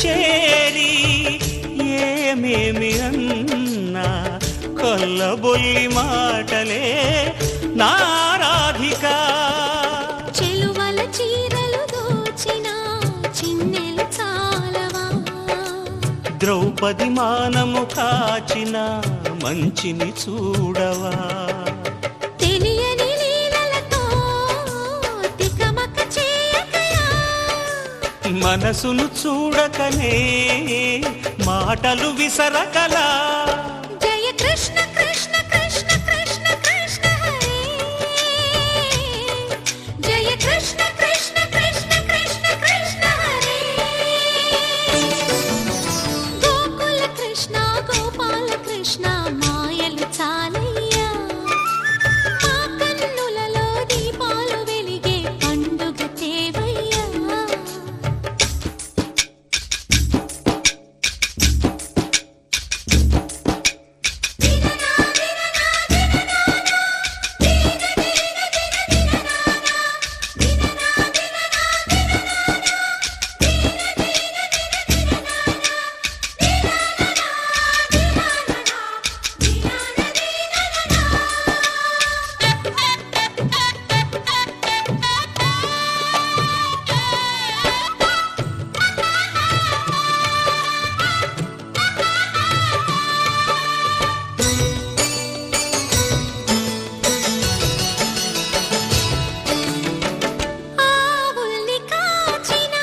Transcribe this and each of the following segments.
చేరి ఏమేమి అన్నా కొల్లబొల్లి మాటలే నా రాధిక. చెలువల చీరలు దోచిన చిన్నెలు చాలవా, ద్రౌపది మానము కాచిన మంచిని చూడవా, తెలియని లీలలతో తికమక చేయకయా, మనసును చూడకనే మాటలు విసరకలా. జయ కృష్ణ కృష్ణ కృష్ణ కృష్ణ కృష్ణ హరే, జయ కృష్ణ కృష్ణ కృష్ణ కృష్ణ కృష్ణ హరే. గోకుల కృష్ణ గోపాల కృష్ణ మాయలు చాలయ్యా, మా కన్నులలో దీపాలు వెలిగే పండుగ తేవయ్యా. ఆవుల్ని కాచిన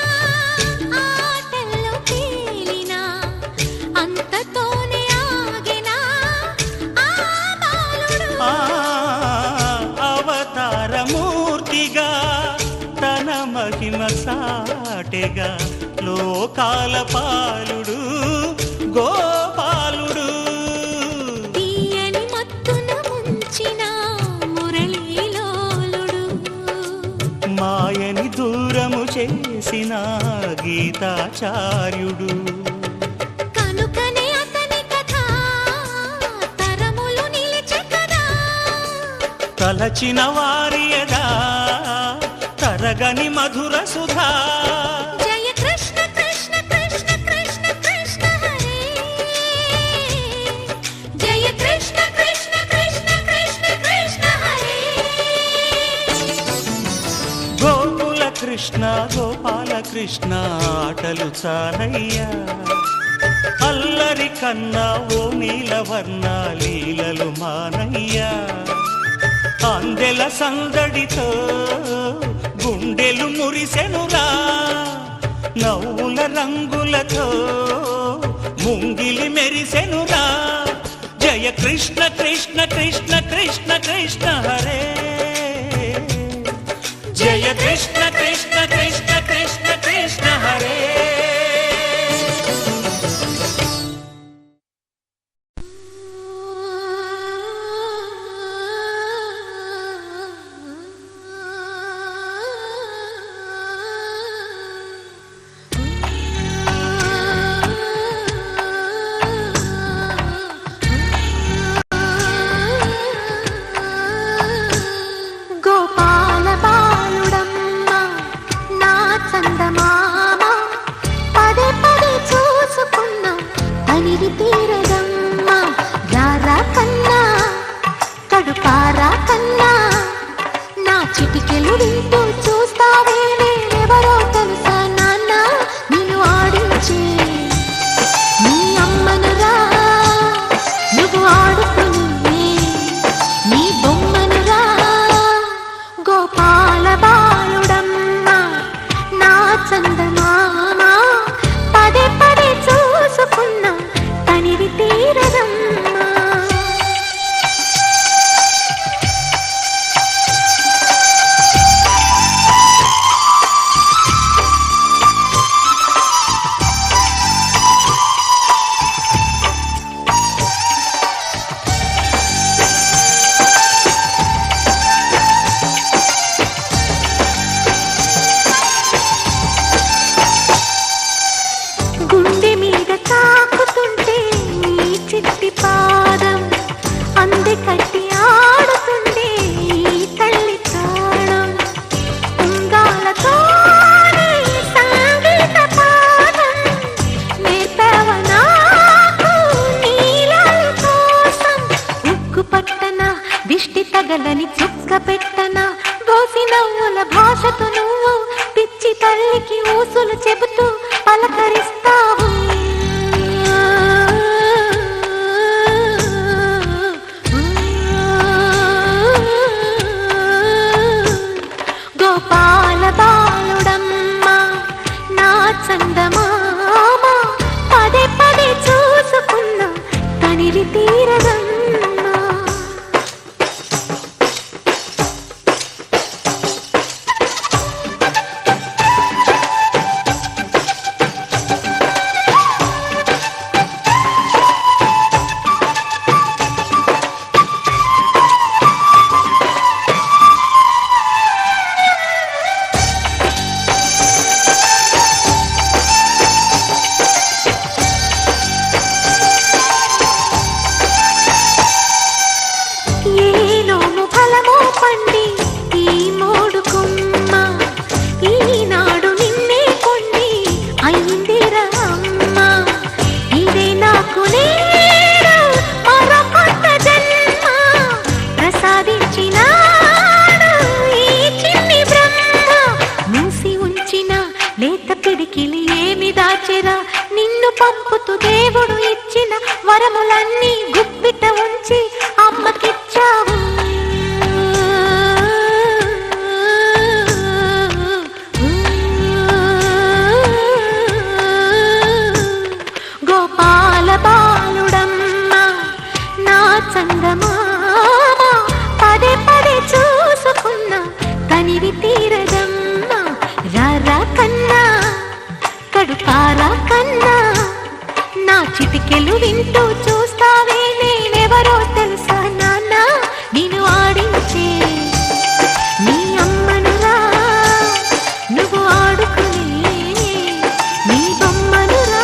ఆటల్లో తేలిన అంతతోనే ఆగిన ఆ బాలుడు, అవతారమూర్తిగా తన మహిమ సాటెగా లోకాల పాలుడు గోపాలుడు. తీయని మత్తున ముంచిన మురళీలోలుడు, మాయని దూరము చేసిన గీతాచార్యుడు. కనుకనే అతని కథ తరములు నిలిచె కదా, తలచిన వారియదా తరగని మధుర సుధా. జయ కృష్ణ కృష్ణ కృష్ణ కృష్ణ కృష్ణ హరే, జయ కృష్ణ కృష్ణ కృష్ణ కృష్ణ కృష్ణ హరే. గోకుల కృష్ణ గోపాల కృష్ణ ఆటలు చాలయ్యా, అల్లరి కన్నా ఓ నీలవర్ణ లీలలు మానయ్యా. అందెల సందడితో గుండెలు మురిసెనురా, నవ్వుల రంగులతో ముంగిలి మెరిసెనురా. జయ కృష్ణ కృష్ణ కృష్ణ కృష్ణ కృష్ణ హరే, జయ కృష్ణ కృష్ణ కృష్ణ కృష్ణ కృష్ణ హరే. గోపాల బాలుడమ్మ బుద్ధులు చెబుతూ పలకరిస్తావు. గోపాల బాలుడమ్మ నా చందమామ పదే పదే చూసుకున్నా తనివి తీరదమ్మా. నిన్ను పంపుతూ దేవుడు ఇచ్చిన వరములన్నీ గుప్పిట ఉంచి అమ్మకిచ్చావు. గోపాల బాలుడమ్మ నా చందమామ పదే పదే చూసుకున్నా తనివి తీరదమ్మా. రారా కన్నా కడుపారా కన్నా నా చిటికెలు వింటూ చూస్తావే నేనెవరో తెలుసా నాన్న. నేను ఆడించే నీ అమ్మనురా, నువ్వు ఆడుకునే నీ బొమ్మనురా.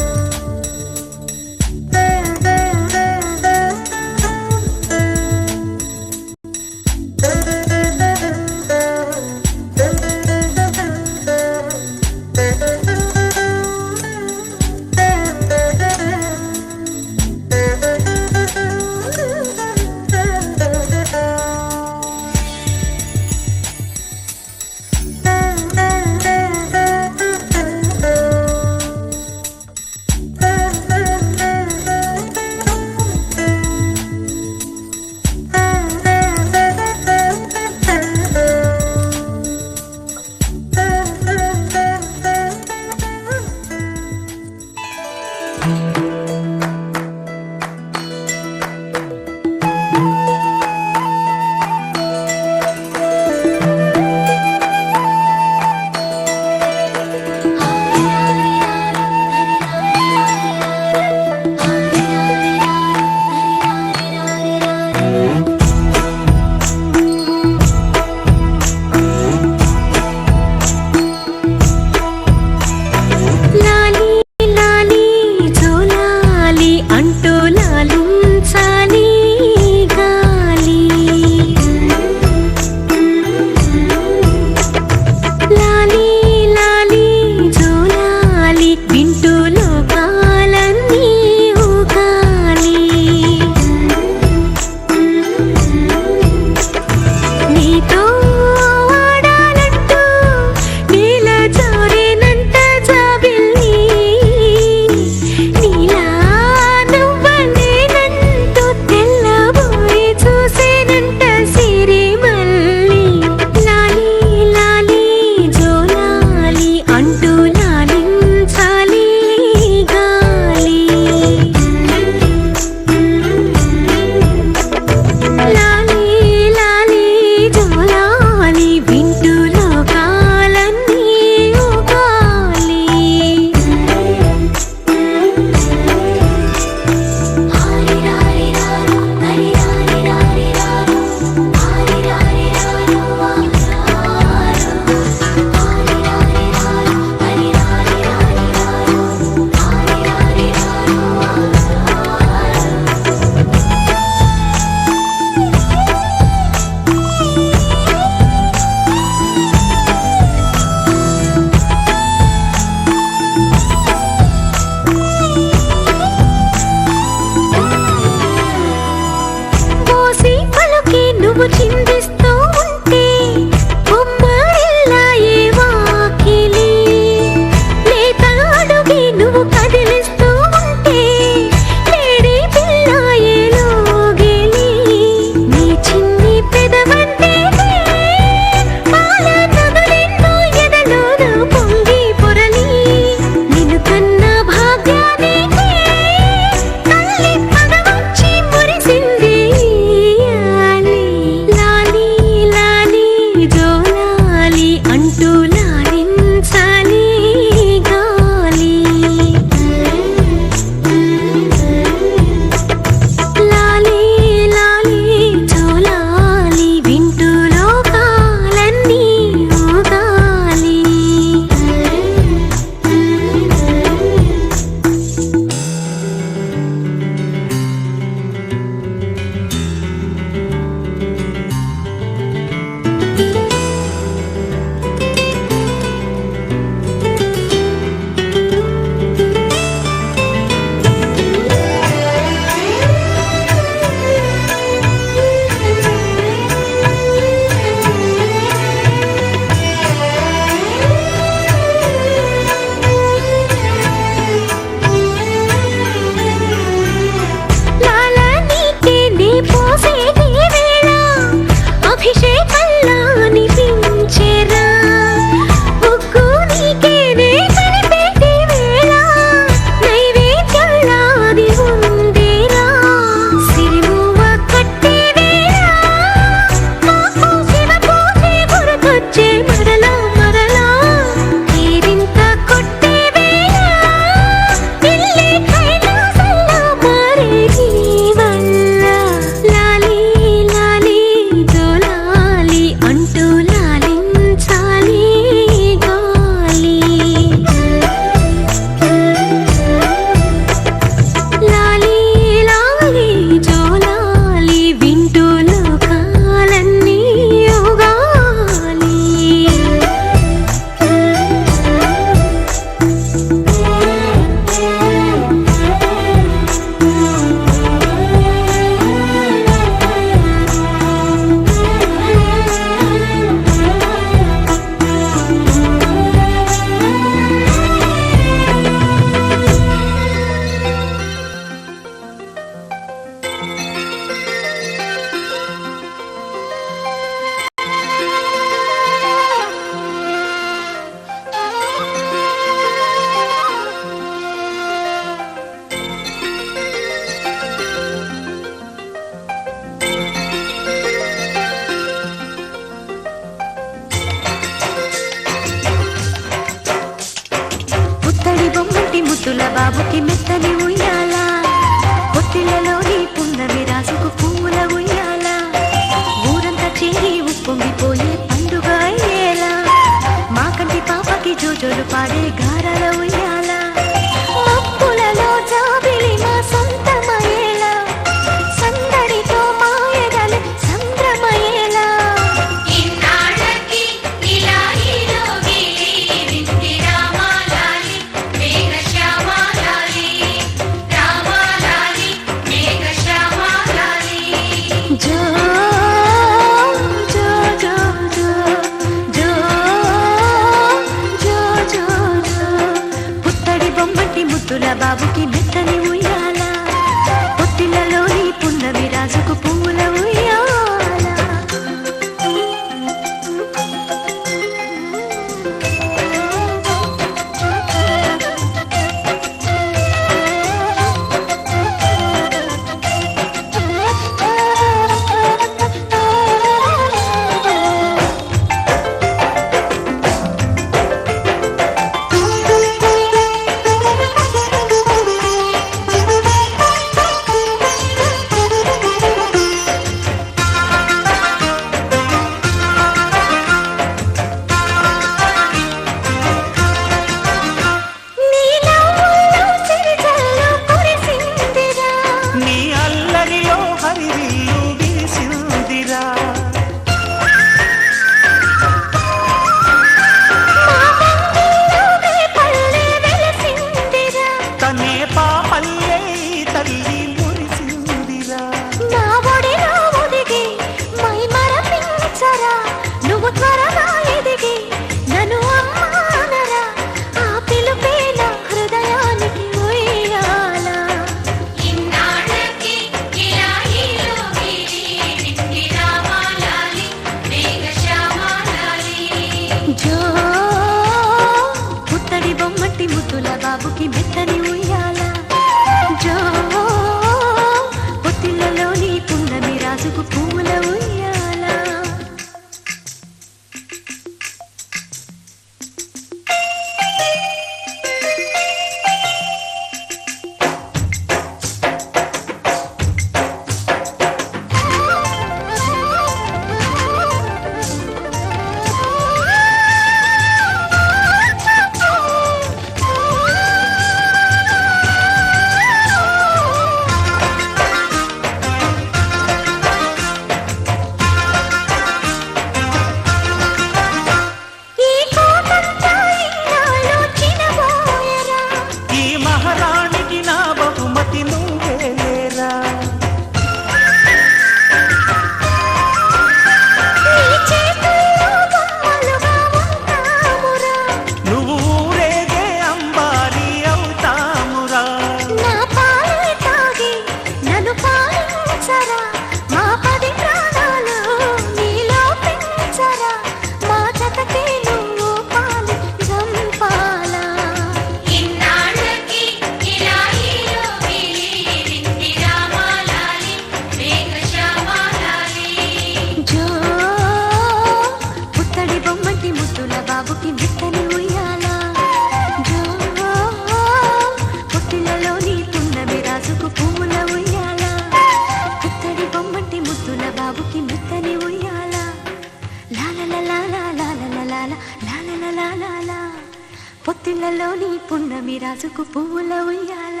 రాజుకు పువ్వుల ఉయ్యాల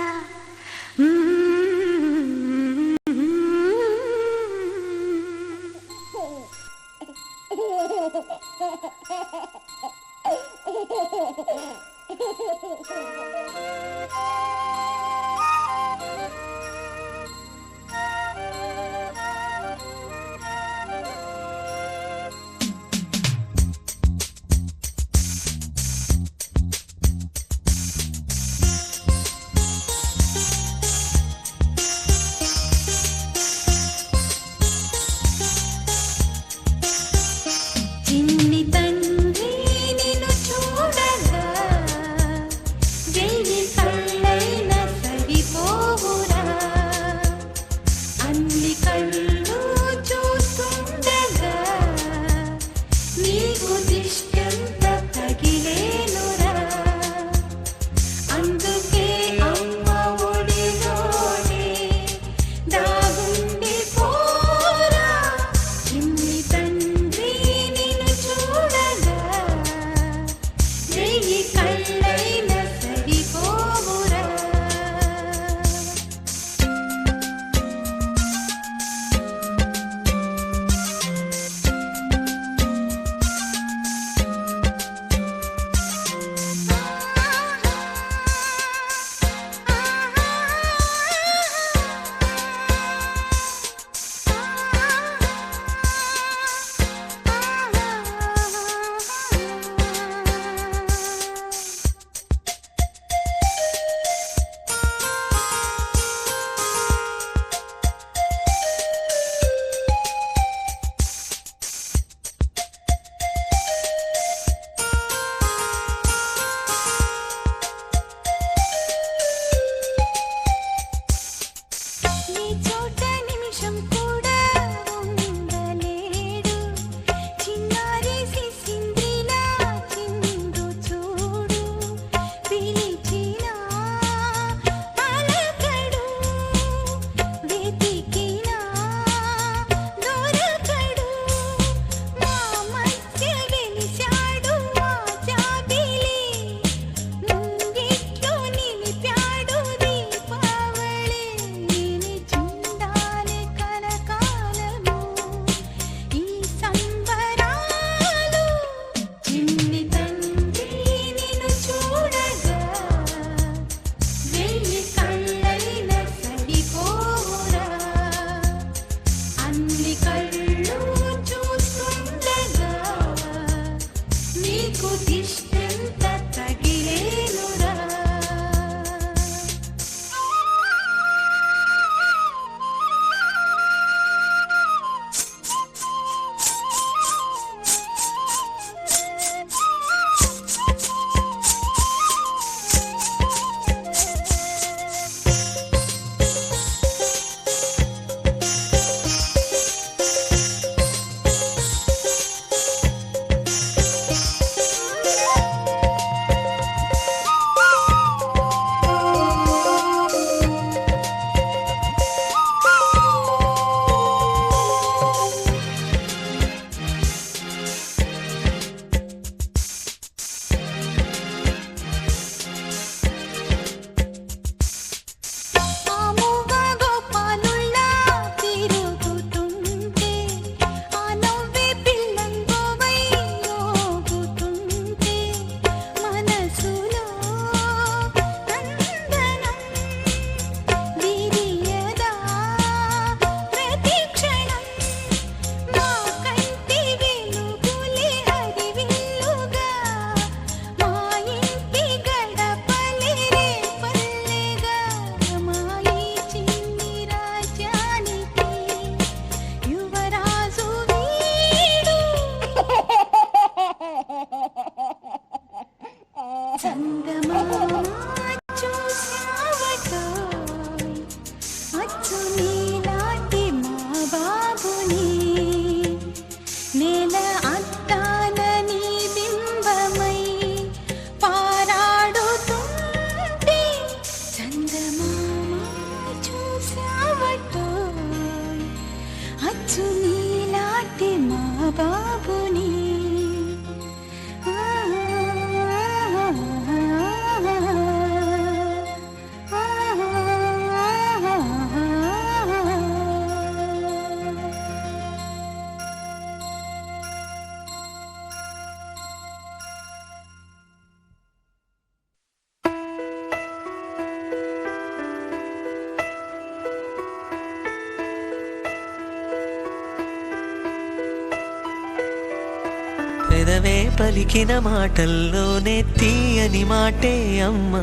పెదవే పలికిన మాటల్లోనే తీయని మాటే అమ్మా,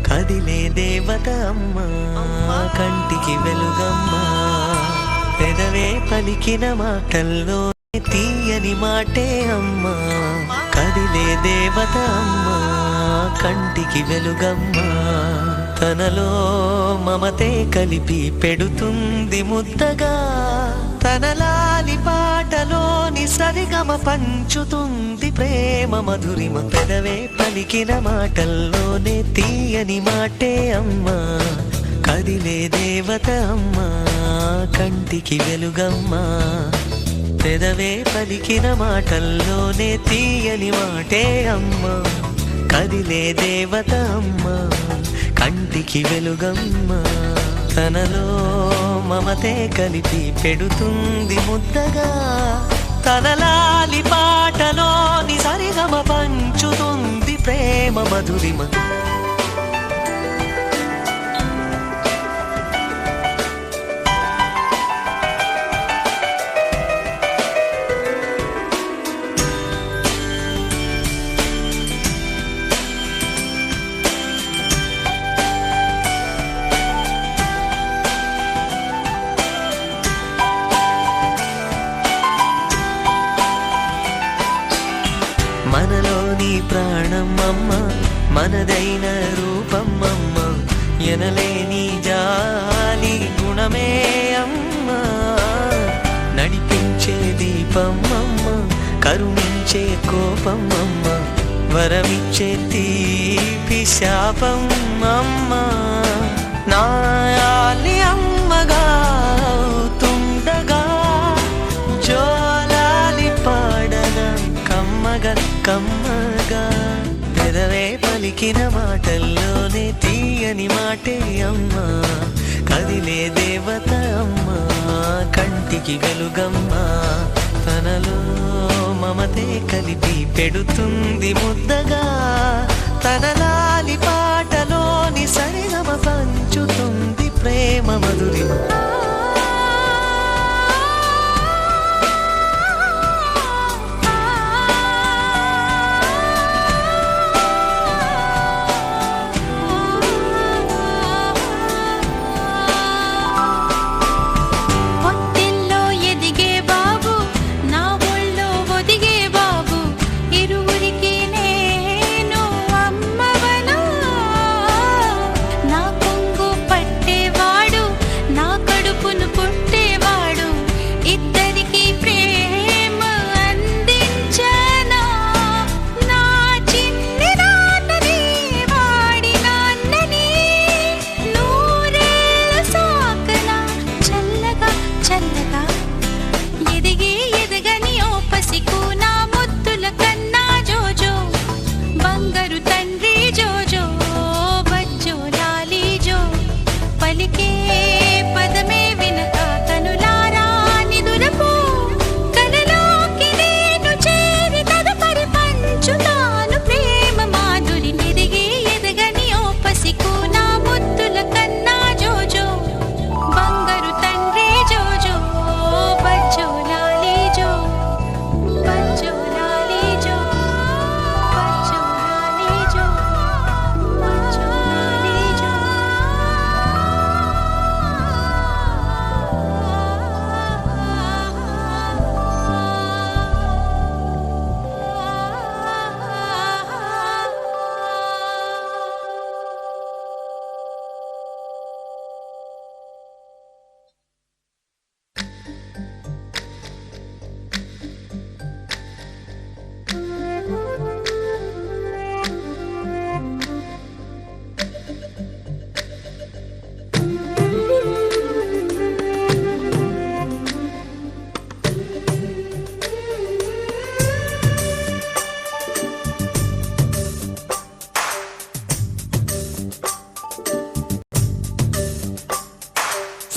కదిలే దేవత అమ్మా, కంటికి వెలుగమ్మా. పెదవే పలికిన మాటల్లోనే తీయని మాటే అమ్మా, కదిలే దేవత అమ్మా, కంటికి వెలుగమ్మా. తనలో మమతే కలిపి పెడుతుంది ముద్దగా, తనలాలి పాటలోని సరిగమ పంచుతుంది ప్రేమ మధురిమ. పెదవే పలికిన మాటల్లోనే తీయని మాటే అమ్మా, కదిలే దేవత అమ్మా, కంటికి వెలుగమ్మా. పెదవే పలికిన మాటల్లోనే తీయని మాటే అమ్మా, కదిలే దేవత అమ్మా, కంటికి వెలుగమ్మా. తనలో మమతే కలిపి పెడుతుంది ముద్దగా, తనలాలి పాటలోని సరిగమ పంచుతుంది ప్రేమ మధురిమ. మనలోని ప్రాణమమ్మ, మనదైన రూపమమ్మ, ఎనలేని జాలి గుణమే అమ్మ. నడిపించే దీపమమ్మ, కరుణించే కోపమమ్మ, వరమిచ్చే తీపి శాపమమ్మ. నాయాలి అమ్మగా అవుతుండగా, జోలాలి పాడన కమ్మగా కమ్మగా. పెదవే పలికిన మాటల్లోనే తీయని మాటే అమ్మా, కదిలే దేవత అమ్మా, కంటికి వెలుగమ్మా. తనలో మమతే కలిపి పెడుతుంది ముద్దగా, తనలాలి పాటలోని సరిగమ పంచుతుంది ప్రేమ మధురిమ.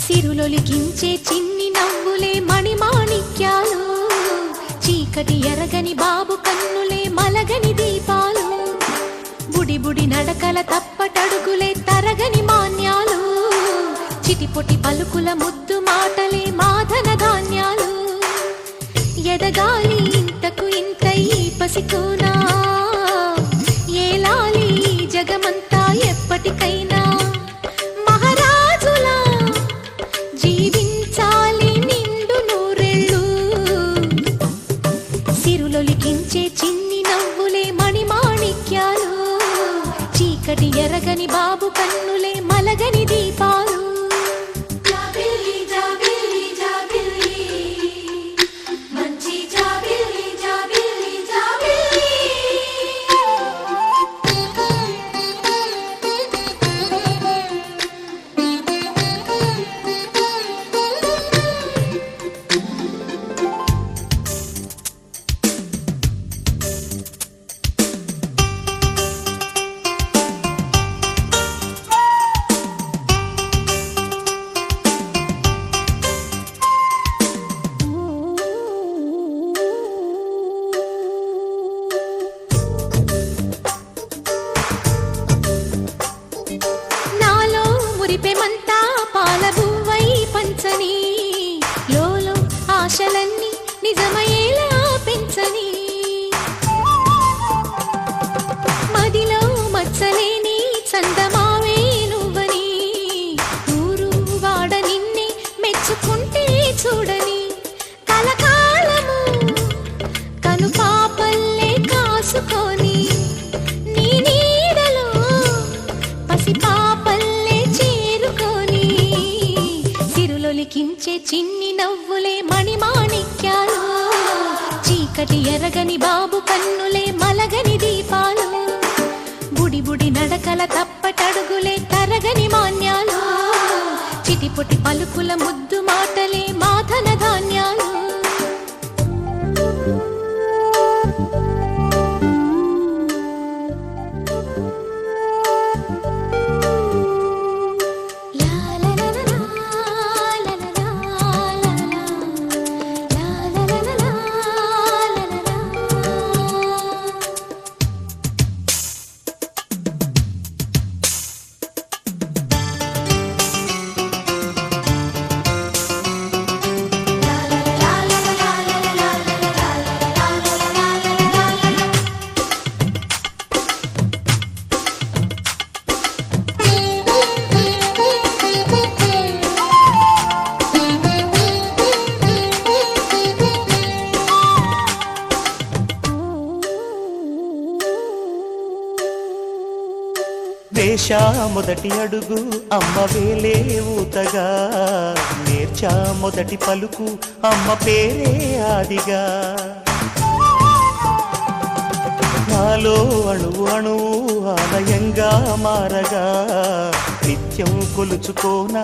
సిరులొలికించే చిన్ని నవ్వులే మణిమాణిక్యాలు, చీకటి ఎరగని బాబు కన్నులే మలగని దీపాలు, బుడి బుడి నడకల తప్పటడుగులే తరగని మాన్యాలు, చిటిపొటి పలుకుల ముద్దు మాటలే మాధన ధాన్యాలు. ఎదగాలి ఇంతకు ఇంతై పసికోనా ఏలాలి జగమంతా ఎప్పటికైనా మహారాజులా జీవించాలి నిండు నూరెళ్ళు సిరులొలికించే చిన్ని నవ్వులే మణిమాణిక్యాలు చీకటి ఎరగని బాబు కన్నులే మలగని దీపాలు మురిపెమంతా పాలబువ్వై పంచని లోలో ఆశలన్నీ నిజమయ్యేలా పెంచని మదిలో మచ్చలేని చందమావే నువ్వని ఊరు వాడ నిన్నే మెచ్చుకుంటే చూడని కలకాలము కను పాపల్లే కాసుకొని నీ నీడలో పసిపాపల్లే లిఖించే చిన్ని నవ్వులే మణిమాణిక్యాలు చీకటి ఎరగని బాబు కన్నులే మలగని దీపాలు బుడి బుడి నడకల తప్పటడుగులే తరగని మాన్యాలు చిటిపుటి పలుకుల ముద్దు మాటలే మాధన ధాన్యాలు వేశా మొదటి అడుగు అమ్మ వేలే ఊతగా నేర్చా మొదటి పలుకు అమ్మ పేరే ఆదిగా నాలో అణువు అణువు ఆలయంగా మారగా నిత్యం కొలుచుకోన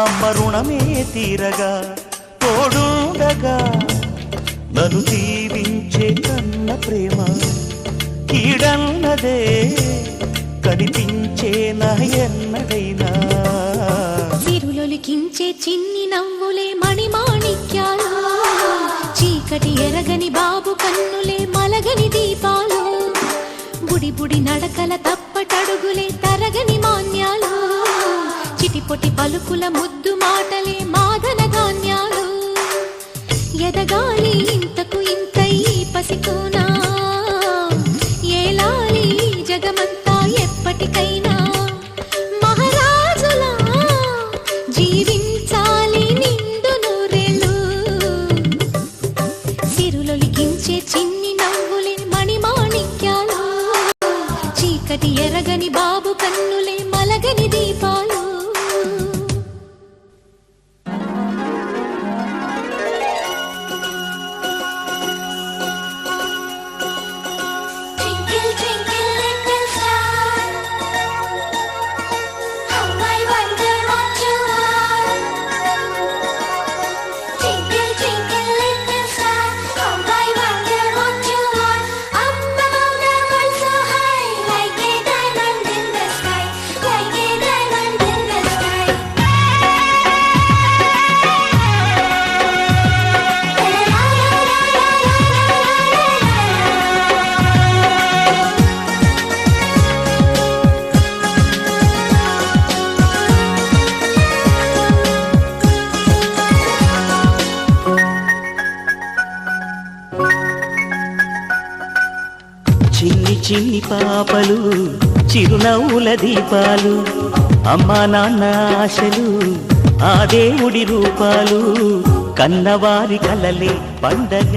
అమ్మ రుణమే తీరగా తోడుండగా నన్ను దీవించే కన్న ప్రేమ కీడన్నదే కనిపించే ఎన్నడైనా సిరులొలికించే చిన్ని నవ్వులే మణిమాణిక్యాలు చీకటి ఎరగని బాబు కన్నులే మలగని దీపాలు బుడి బుడి నడకల తప్పటడుగులే తరగని మాన్యాలు చిటిపొటి పలుకుల ముద్దు మాటలే మాధన ధాన్యాలు ఎదగాలి ఇంతకు ఇంతై పసికోనా ఏలాలి జగమంతా ఎప్పటికైనా మహారాజులా జీవించాలి నిండు నూరెళ్ళు సిరులొలికించే చిన్ని నవ్వులే మణిమాణిక్యాలు చీకటి ఎరగని బాబు కన్నులే మలగని దీపాలు చిన్ని పాపలు చిరునవ్వుల దీపాలు అమ్మా నాన్న ఆశలు ఆ దేవుడి రూపాలు కన్నవారి కలలే పండగ